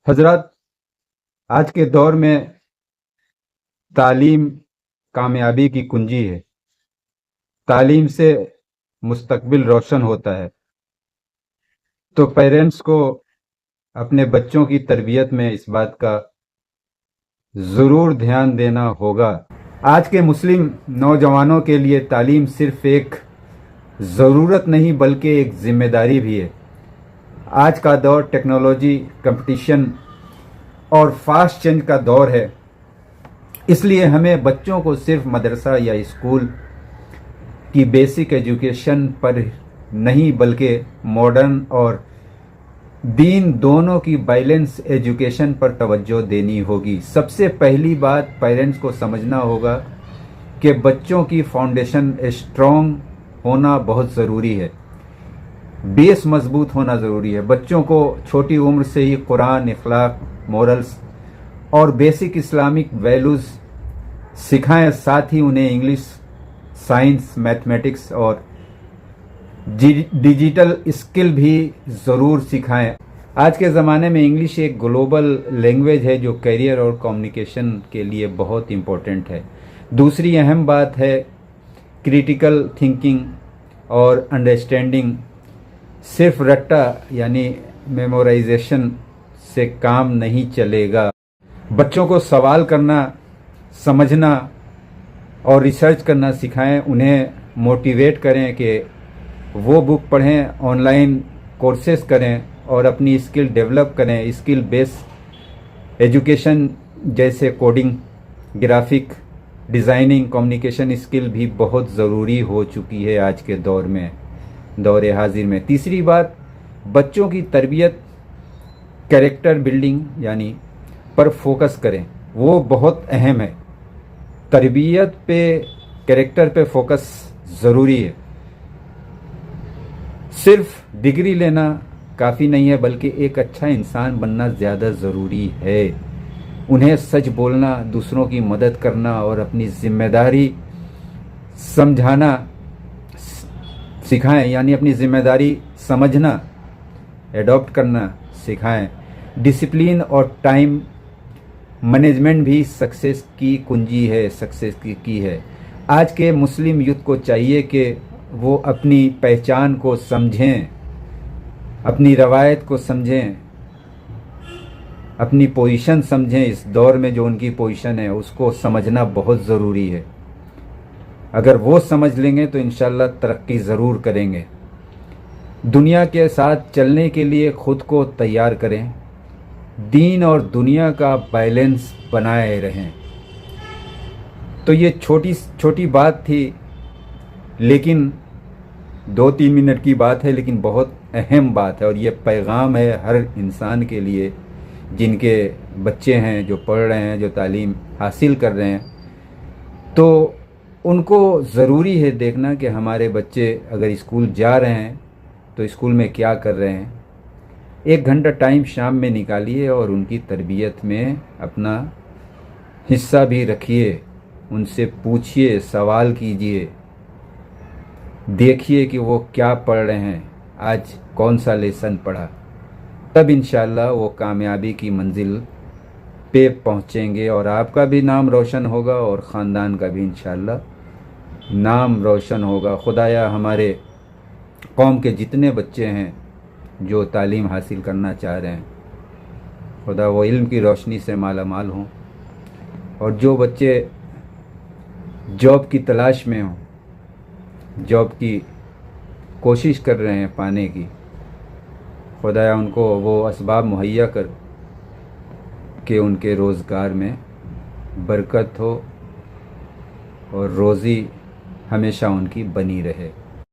حضرات، آج کے دور میں تعلیم کامیابی کی کنجی ہے۔ تعلیم سے مستقبل روشن ہوتا ہے، تو پیرنٹس کو اپنے بچوں کی تربیت میں اس بات کا ضرور دھیان دینا ہوگا۔ آج کے مسلم نوجوانوں کے لیے تعلیم صرف ایک ضرورت نہیں بلکہ ایک ذمہ داری بھی ہے۔ آج کا دور ٹیکنالوجی، کمپٹیشن اور فاسٹ چینج کا دور ہے، اس لیے ہمیں بچوں کو صرف مدرسہ یا اسکول کی بیسک ایجوکیشن پر نہیں بلکہ ماڈرن اور دین دونوں کی بیلنس ایجوکیشن پر توجہ دینی ہوگی۔ سب سے پہلی بات پیرنٹس کو سمجھنا ہوگا کہ بچوں کی فاؤنڈیشن اسٹرانگ ہونا بہت ضروری ہے، بیس مضبوط ہونا ضروری ہے۔ بچوں کو چھوٹی عمر سے ہی قرآن، اخلاق، مورلز اور بیسک اسلامک ویلیوز سکھائیں، ساتھ ہی انہیں انگلش، سائنس، میتھمیٹکس اور ڈیجیٹل اسکل بھی ضرور سکھائیں۔ آج کے زمانے میں انگلش ایک گلوبل لینگویج ہے جو کیریئر اور کمیونیکیشن کے لیے بہت امپورٹنٹ ہے۔ دوسری اہم بات ہے کریٹیکل تھنکنگ اور انڈرسٹینڈنگ۔ صرف رٹا یعنی میمورائزیشن سے کام نہیں چلے گا۔ بچوں کو سوال کرنا، سمجھنا اور ریسرچ کرنا سکھائیں۔ انہیں موٹیویٹ کریں کہ وہ بک پڑھیں، آن لائن کورسز کریں اور اپنی اسکل ڈیولپ کریں۔ اسکل بیس ایجوکیشن جیسے coding, graphic designing, communication skill بھی بہت ضروری ہو چکی ہے آج کے دور میں، دور حاضر میں۔ تیسری بات، بچوں کی تربیت کیریکٹر بلڈنگ یعنی پر فوکس کریں، وہ بہت اہم ہے۔ تربیت پہ، کیریکٹر پہ فوکس ضروری ہے۔ صرف ڈگری لینا کافی نہیں ہے بلکہ ایک اچھا انسان بننا زیادہ ضروری ہے۔ انہیں سچ بولنا، دوسروں کی مدد کرنا اور اپنی ذمہ داری سمجھانا سکھائیں، یعنی اپنی ذمہ داری سمجھنا، ایڈاپٹ کرنا سکھائیں۔ ڈسپلن اور ٹائم مینجمنٹ بھی سکسیس کی کنجی ہے، سکسیس کی ہے۔ آج کے مسلم یوتھ کو چاہیے کہ وہ اپنی پہچان کو سمجھیں، اپنی روایت کو سمجھیں، اپنی پوزیشن سمجھیں۔ اس دور میں جو ان کی پوزیشن ہے اس کو سمجھنا بہت ضروری ہے۔ اگر وہ سمجھ لیں گے تو انشاءاللہ ترقی ضرور کریں گے۔ دنیا کے ساتھ چلنے کے لیے خود کو تیار کریں، دین اور دنیا کا بیلنس بنائے رہیں۔ تو یہ چھوٹی بات تھی، لیکن 2-3 منٹ کی بات ہے، لیکن بہت اہم بات ہے، اور یہ پیغام ہے ہر انسان کے لیے جن کے بچے ہیں، جو پڑھ رہے ہیں، جو تعلیم حاصل کر رہے ہیں۔ تو ان کو ضروری ہے دیکھنا کہ ہمارے بچے اگر اسکول جا رہے ہیں تو اسکول میں کیا کر رہے ہیں۔ 1 گھنٹہ ٹائم شام میں نکالیے اور ان کی تربیت میں اپنا حصہ بھی رکھیے، ان سے پوچھیے، سوال کیجیے، دیکھیے کہ وہ کیا پڑھ رہے ہیں، آج کون سا لیسن پڑھا۔ تب انشاءاللہ وہ کامیابی کی منزل پہ پہنچیں گے اور آپ کا بھی نام روشن ہوگا اور خاندان کا بھی انشاءاللہ نام روشن ہوگا۔ خدایا ہمارے قوم کے جتنے بچے ہیں جو تعلیم حاصل کرنا چاہ رہے ہیں، خدا وہ علم کی روشنی سے مالا مال ہوں، اور جو بچے جاب کی تلاش میں ہوں، جاب کی کوشش کر رہے ہیں پانے کی، خدایا ان کو وہ اسباب مہیا کر کہ ان کے روزگار میں برکت ہو اور روزی ہمیشہ ان کی بنی رہے۔